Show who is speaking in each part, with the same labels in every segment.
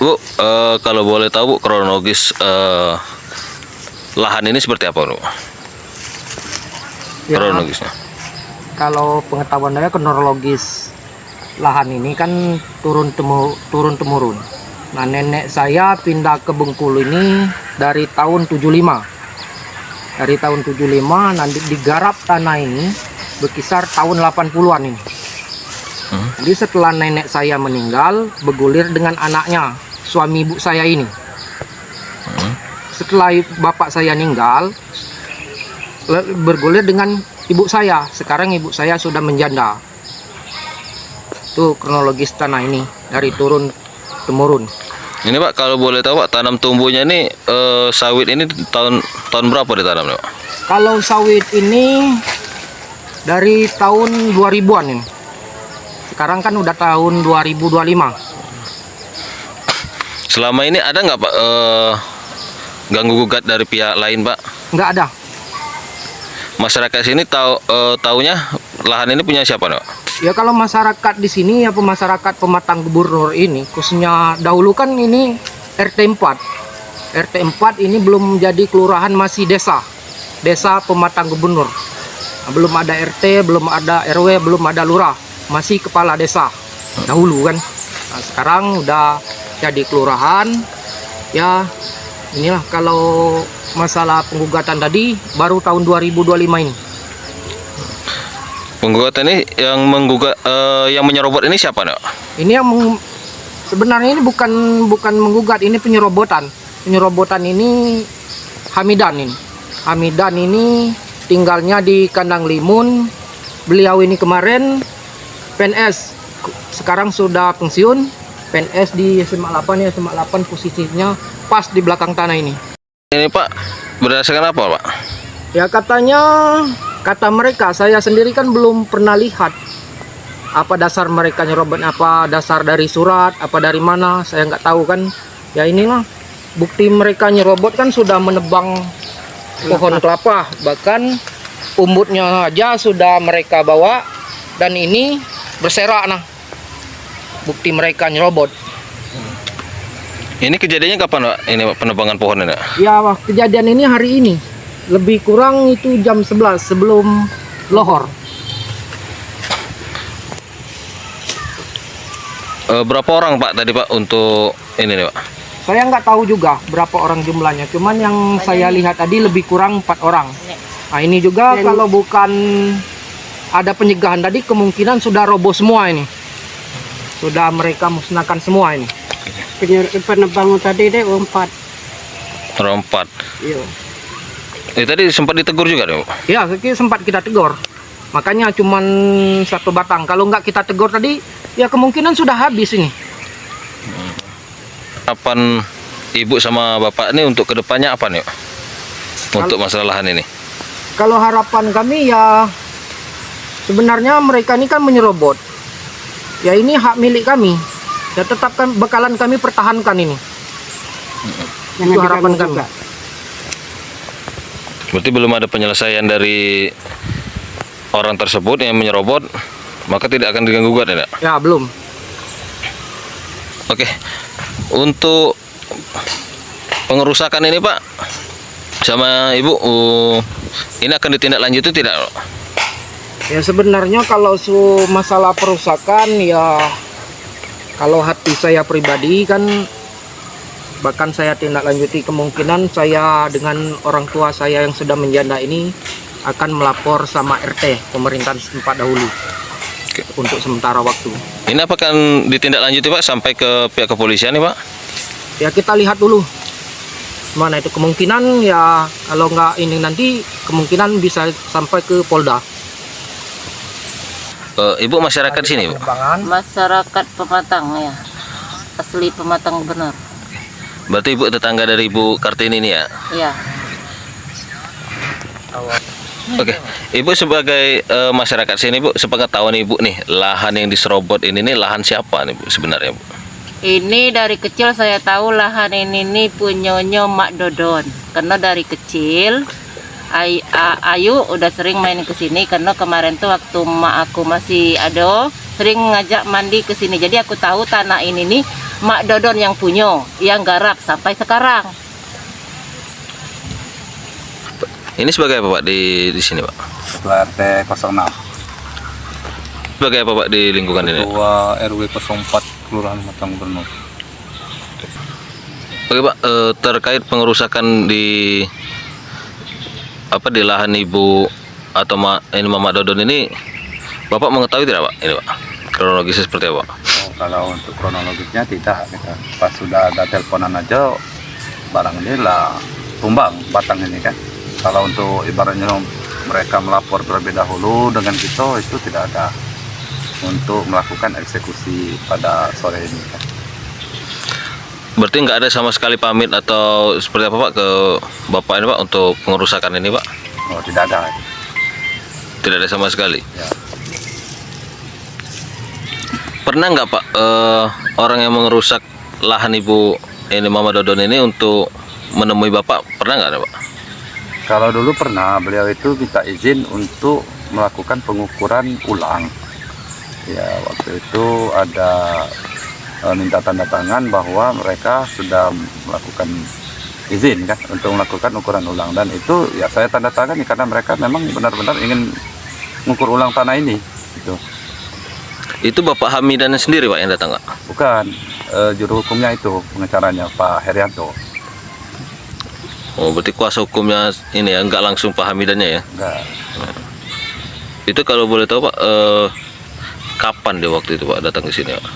Speaker 1: Bu, kalau boleh tahu Bu, kronologis lahan ini seperti apa Bu?
Speaker 2: Ya,
Speaker 1: Kronologisnya.
Speaker 2: kalau pengetahuan saya kronologis lahan ini kan turun temurun. Nah, nenek saya pindah ke Bengkulu ini dari tahun 75. Dari tahun 75 nanti digarap tanah ini berkisar tahun 80-an ini. Jadi setelah nenek saya meninggal, bergulir dengan anaknya, suami ibu saya ini. Setelah bapak saya meninggal, bergulir dengan ibu saya. Sekarang ibu saya sudah menjanda. Itu kronologis tanah ini dari turun temurun.
Speaker 1: Ini Pak, kalau boleh tahu Pak, tanam tumbuhnya ini sawit ini tahun berapa ditanam Pak?
Speaker 2: Kalau sawit ini dari tahun 2000-an ini. Sekarang kan udah tahun 2025.
Speaker 1: Selama ini ada nggak Pak ganggu gugat dari pihak lain Pak?
Speaker 2: Nggak ada.
Speaker 1: Masyarakat sini taunya lahan ini punya siapa Pak?
Speaker 2: Ya kalau masyarakat di sini ya masyarakat Pematang Gubernur ini khususnya dahulu kan ini RT 4. RT 4 ini belum menjadi kelurahan, masih desa. Desa Pematang Gubernur. Nah, belum ada RT, belum ada RW, belum ada lurah. Masih kepala desa dahulu kan. Nah, sekarang udah jadi kelurahan. Ya inilah kalau masalah penggugatan tadi baru tahun 2025 ini.
Speaker 1: Penggugatan ini yang menggugat yang menyerobot ini siapa Pak?
Speaker 2: Ini yang sebenarnya ini bukan menggugat, ini penyerobotan. Penyerobotan ini Hamidan ini. Hamidan ini tinggalnya di Kandang Limun. Beliau ini kemarin PNS, sekarang sudah pensiun. PNS di SMA 8 ya, SMA 8 posisinya pas di belakang tanah ini.
Speaker 1: Ini Pak, berdasarkan apa Pak?
Speaker 2: Ya kata mereka, saya sendiri kan belum pernah lihat apa dasar mereka nyerobot, apa dasar dari surat, apa dari mana, saya nggak tahu kan. Ya inilah bukti mereka nyerobot kan sudah menebang pohon kelapa, bahkan umbutnya aja sudah mereka bawa dan ini berserak. Nah, bukti mereka nyerobot.
Speaker 1: Ini kejadiannya kapan Pak? Ini Pak, penebangan pohon ini Pak?
Speaker 2: Ya kejadian ini hari ini, lebih kurang itu jam 11 sebelum lohor.
Speaker 1: Berapa orang Pak tadi Pak untuk ini nih Pak?
Speaker 2: Saya nggak tahu juga berapa orang jumlahnya, cuman yang saya lihat tadi lebih kurang 4 orang. Nah ini juga kalau bukan ada pencegahan tadi, kemungkinan sudah roboh semua ini. Sudah mereka musnahkan semua ini.
Speaker 3: Penebang tadi deh 4.
Speaker 1: Rompat.
Speaker 2: Iya.
Speaker 1: Tadi sempat ditegur juga deh Pak?
Speaker 2: Ya, sempat kita tegur. Makanya cuman 1 batang. Kalau nggak kita tegur tadi, ya kemungkinan sudah habis ini.
Speaker 1: Harapan Ibu sama Bapak ini untuk kedepannya apa nih Pak? Untuk masalah lahan ini?
Speaker 2: Kalau harapan kami ya sebenarnya mereka ini kan menyerobot. Ya ini hak milik kami. Ya tetap kan bakalan kami pertahankan ini. Itu harapan kami.
Speaker 1: Berarti belum ada penyelesaian dari orang tersebut yang menyerobot, maka tidak akan diganggu gugat ya?
Speaker 2: Ya belum.
Speaker 1: Oke, untuk pengerusakan ini Pak sama Ibu, ini akan ditindaklanjuti tidak?
Speaker 2: Ya sebenarnya kalau masalah perusakan ya kalau hati saya pribadi kan bahkan saya tindak lanjuti, kemungkinan saya dengan orang tua saya yang sudah menjanda ini akan melapor sama RT pemerintahan setempat dahulu. Oke. Untuk sementara waktu.
Speaker 1: Ini apakah ditindaklanjuti Pak sampai ke pihak kepolisian nih Pak?
Speaker 2: Ya kita lihat dulu mana itu, kemungkinan ya kalau nggak ini nanti kemungkinan bisa sampai ke Polda.
Speaker 1: Ibu masyarakat sini Bu?
Speaker 3: Masyarakat Pematang ya, asli Pematang benar.
Speaker 1: Berarti Ibu tetangga dari Ibu Kartini ini ya?
Speaker 3: Iya.
Speaker 1: Oke, Ibu sebagai masyarakat sini Bu, sepengetahuan Ibu nih, lahan yang diserobot ini nih lahan siapa nih Bu sebenarnya Bu?
Speaker 3: Ini dari kecil saya tahu lahan ini nih punyanya Mak Dodon. Karena dari kecil Ayu udah sering main ke sini karena kemarin tuh waktu mak aku masih ada sering ngajak mandi ke sini. Jadi aku tahu tanah ini nih Mak Dodon yang punya, yang garap sampai sekarang.
Speaker 1: Ini sebagai apa Pak di sini Pak?
Speaker 4: Ketua RT 06,
Speaker 1: Sebagai apa Pak di lingkungan ini?
Speaker 4: Ketua RW 04 Kelurahan Matang Gubernur.
Speaker 1: Oke Pak, terkait pengerusakan di lahan Ibu atau ini Mama Dodon ini, Bapak mengetahui tidak Pak? Ini Pak, kronologisnya seperti apa?
Speaker 4: Oh, kalau untuk kronologisnya tidak, kita pas sudah ada teleponan aja barang ini lah tumbang batang ini kan. Kalau untuk ibaratnya mereka melapor terlebih dahulu dengan kita, itu tidak ada untuk melakukan eksekusi pada sore ini kan.
Speaker 1: Berarti nggak ada sama sekali pamit atau seperti apa Pak ke Bapak ini Pak untuk pengerusakan ini Pak?
Speaker 4: Oh, tidak ada.
Speaker 1: Tidak ada sama sekali.
Speaker 4: Ya.
Speaker 1: Pernah nggak Pak orang yang mengerusak lahan Ibu ini Mama Dodon ini untuk menemui Bapak? Pernah nggak ada Pak?
Speaker 4: Kalau dulu pernah, beliau itu minta izin untuk melakukan pengukuran ulang. Ya, waktu itu ada minta tanda tangan bahwa mereka sudah melakukan izin kan untuk melakukan ukuran ulang, dan itu ya saya tanda tangan karena mereka memang benar-benar ingin mengukur ulang tanah ini.
Speaker 1: Itu Bapak Hamidan sendiri Pak yang datang nggak?
Speaker 4: Bukan, juru hukumnya itu, pengacaranya Pak Herianto.
Speaker 1: Oh, berarti kuasa hukumnya ini ya, nggak langsung Pak Hamidannya ya?
Speaker 4: Enggak.
Speaker 1: Itu kalau boleh tahu Pak, kapan dia waktu itu Pak datang ke sini Pak?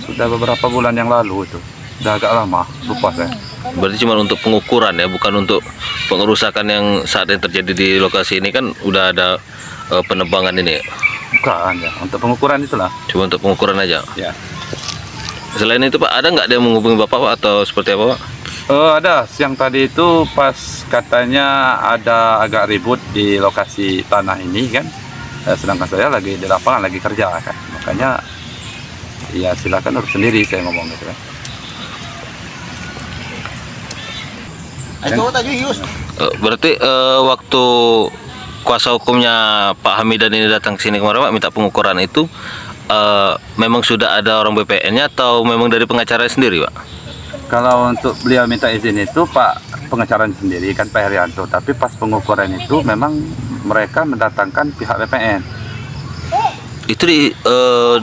Speaker 4: Sudah beberapa bulan yang lalu itu, udah agak lama, lupa saya.
Speaker 1: Berarti cuma untuk pengukuran ya, bukan untuk pengerusakan yang saat yang terjadi di lokasi ini kan udah ada penebangan ini ya?
Speaker 4: Bukan ya, untuk pengukuran itulah.
Speaker 1: Cuma untuk pengukuran aja.
Speaker 4: Ya.
Speaker 1: Selain itu Pak, ada nggak dia menghubungi Bapak Pak atau seperti apa Pak?
Speaker 4: Ada, siang tadi itu pas katanya ada agak ribut di lokasi tanah ini kan, sedangkan saya lagi di lapangan lagi kerja kan, makanya ya silakan urus sendiri saya ngomong gitu kan.
Speaker 1: Berarti waktu kuasa hukumnya Pak Hamidan ini datang ke sini kemarin Pak minta pengukuran itu memang sudah ada orang BPN-nya atau memang dari pengacara sendiri Pak?
Speaker 4: Kalau untuk beliau minta izin itu Pak pengacara sendiri kan Pak Herianto, tapi pas pengukuran itu memang mereka mendatangkan pihak BPN.
Speaker 1: Itu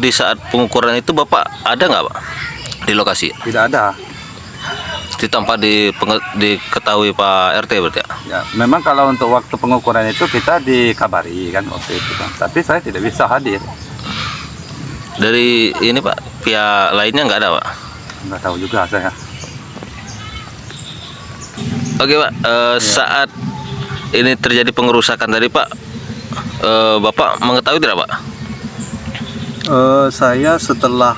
Speaker 1: di saat pengukuran itu Bapak ada nggak Pak di lokasi?
Speaker 4: Tidak ada.
Speaker 1: Itu tanpa diketahui Pak RT berarti ya?
Speaker 4: Ya, memang kalau untuk waktu pengukuran itu kita dikabari kan waktu itu kan, tapi saya tidak bisa hadir.
Speaker 1: Dari ini Pak, pihak lainnya nggak ada Pak?
Speaker 4: Nggak tahu juga saya.
Speaker 1: Oke Pak, saat ini terjadi pengerusakan tadi Pak, Bapak mengetahui tidak Pak?
Speaker 5: Saya setelah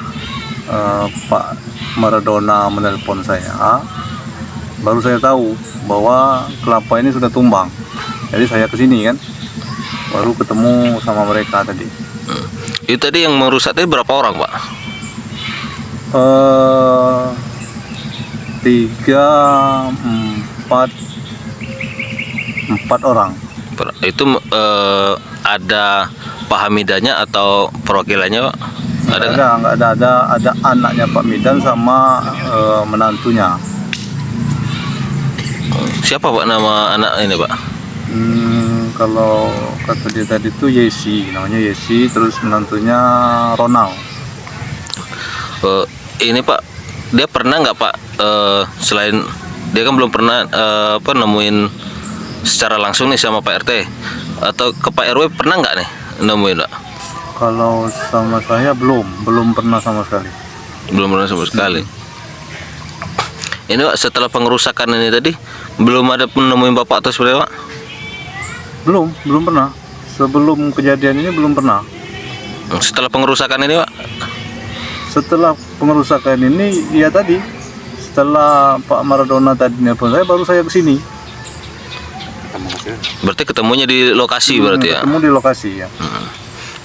Speaker 5: Pak Maradona menelpon saya, baru saya tahu bahwa kelapa ini sudah tumbang. Jadi saya kesini kan, baru ketemu sama mereka tadi.
Speaker 1: Itu tadi yang merusak tadi berapa orang Pak?
Speaker 5: 4 orang.
Speaker 1: Itu ada Pak Hamidannya atau perwakilannya Pak?
Speaker 5: Nggak ada anaknya Pak Midan sama menantunya.
Speaker 1: Siapa Pak nama anak ini Pak?
Speaker 5: Kalau kata dia tadi itu Yesi, namanya Yesi, terus menantunya Ronald.
Speaker 1: Ini Pak, dia pernah nggak Pak selain dia kan belum pernah nemuin secara langsung nih sama Pak RT atau ke Pak RW pernah nggak nih nemuin Pak?
Speaker 5: Kalau sama saya belum pernah sama sekali.
Speaker 1: Belum pernah sama sekali. Ini Pak setelah pengerusakan ini tadi belum ada penemuin Bapak atau seperti Pak?
Speaker 5: Belum pernah. Sebelum kejadian ini belum pernah.
Speaker 1: Setelah pengerusakan ini Pak?
Speaker 5: Setelah pengerusakan ini ya tadi, setelah Pak Maradona tadi nelpon saya, baru saya kesini.
Speaker 1: Berarti ketemunya di lokasi berarti ya?
Speaker 5: Ketemu di lokasi ya.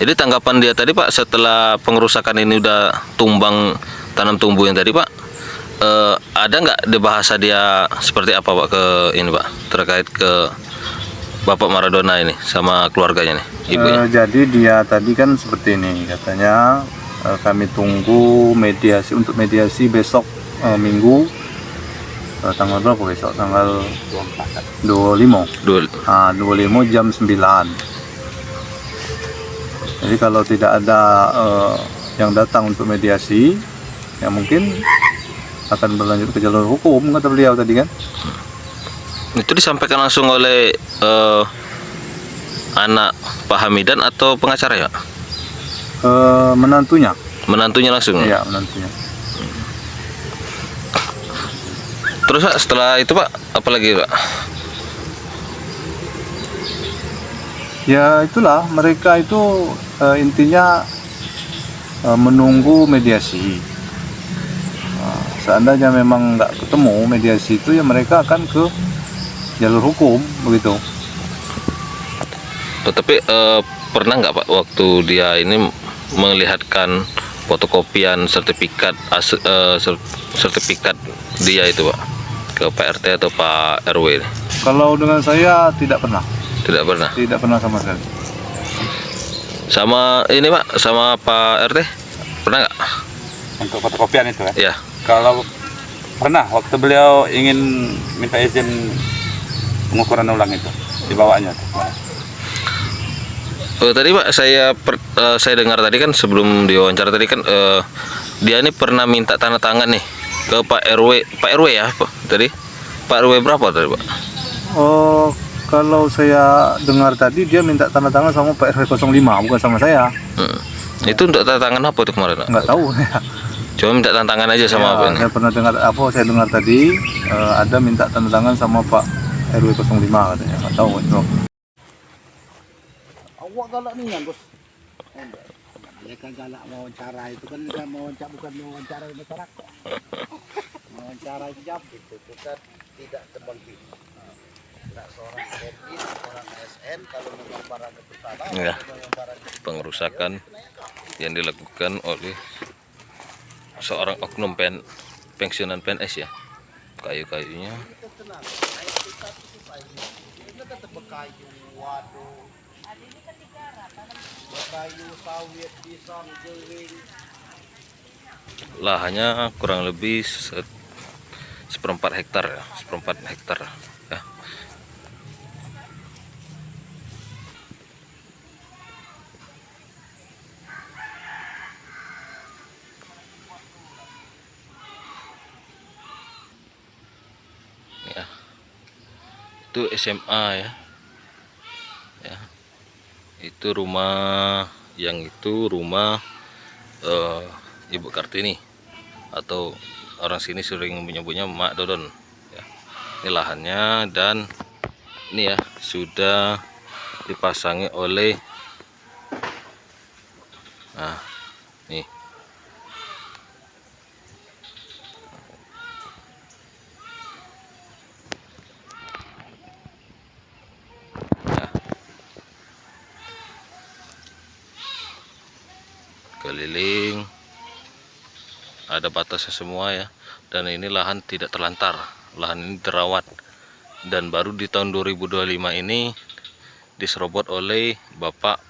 Speaker 1: Jadi tanggapan dia tadi Pak setelah pengerusakan ini udah tumbang tanam tumbuh yang tadi Pak, ada nggak di bahasa dia seperti apa Pak ke ini Pak terkait ke Bapak Maradona ini sama keluarganya nih, ibunya?
Speaker 5: Jadi dia tadi kan seperti ini katanya, Kami tunggu mediasi untuk mediasi besok Minggu, tanggal berapa besok? Tanggal 25.
Speaker 1: Dul.
Speaker 5: 25 jam 9. Jadi kalau tidak ada yang datang untuk mediasi, ya mungkin akan berlanjut ke jalur hukum, kata beliau tadi kan.
Speaker 1: Itu disampaikan langsung oleh anak Pak Hamidan atau pengacara ya?
Speaker 5: Menantunya.
Speaker 1: Menantunya langsung.
Speaker 5: Iya, menantunya.
Speaker 1: Terus Pak, setelah itu Pak, apa lagi Pak?
Speaker 5: Ya itulah, mereka itu intinya menunggu mediasi. Seandainya memang nggak ketemu mediasi itu, ya mereka akan ke jalur hukum begitu.
Speaker 1: Tapi pernah nggak Pak waktu dia ini melihatkan fotokopian sertifikat sertifikat dia itu Pak ke Pak RT atau Pak RW?
Speaker 5: Kalau dengan saya tidak pernah.
Speaker 1: Tidak pernah.
Speaker 5: Tidak pernah sama sekali.
Speaker 1: Sama ini Pak, sama Pak RT pernah nggak?
Speaker 4: Untuk fotokopian itu ya.
Speaker 1: Ya.
Speaker 4: Kalau pernah waktu beliau ingin minta izin pengukuran ulang itu dibawanya tuh.
Speaker 1: Tadi Pak saya dengar tadi kan sebelum diwawancara tadi kan dia ini pernah minta tanda tangan nih ke Pak RW ya Pak tadi. Pak RW berapa tadi Pak?
Speaker 5: Oh, kalau saya dengar tadi dia minta tanda tangan sama Pak RW 05, bukan sama saya.
Speaker 1: Itu untuk tanda tangan apa tuh kemarin Pak?
Speaker 5: Nggak tahu.
Speaker 1: Cuma minta tanda tangan aja sama apa ini?
Speaker 5: Saya pernah dengar saya dengar tadi ada minta tanda tangan sama Pak RW 05 katanya. Nggak tahu itu.
Speaker 6: Awak galak ni kan bos. Dia kan galak wawancara itu kan bukan wawancara masyarakat. Wawancara jam itu bukan tidak tebang pilih. Tidak seorang TNI, seorang ASN kalau memang barang itu salah,
Speaker 1: Ya.
Speaker 6: memang barang itu
Speaker 1: Pengerusakan yang dilakukan oleh seorang oknum pensiunan PNS ya. Kayu-kayunya
Speaker 6: bekayu, waduh. Bekayu, sawit, pisang, jering.
Speaker 1: lahannya kurang lebih seperempat hektar ya, seperempat hektar ya. Ya, itu SMA ya, ya. Itu rumah, yang itu rumah Ibu Kartini atau orang sini sering menyebutnya Mak Dodon ya. Ini lahannya dan ini ya sudah dipasangi oleh nih ya, keliling ada batasnya semua ya, dan ini lahan tidak terlantar, lahan ini terawat dan baru di tahun 2025 ini diserobot oleh Bapak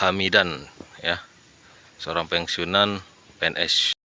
Speaker 1: Hamidan ya, seorang pensiunan PNS.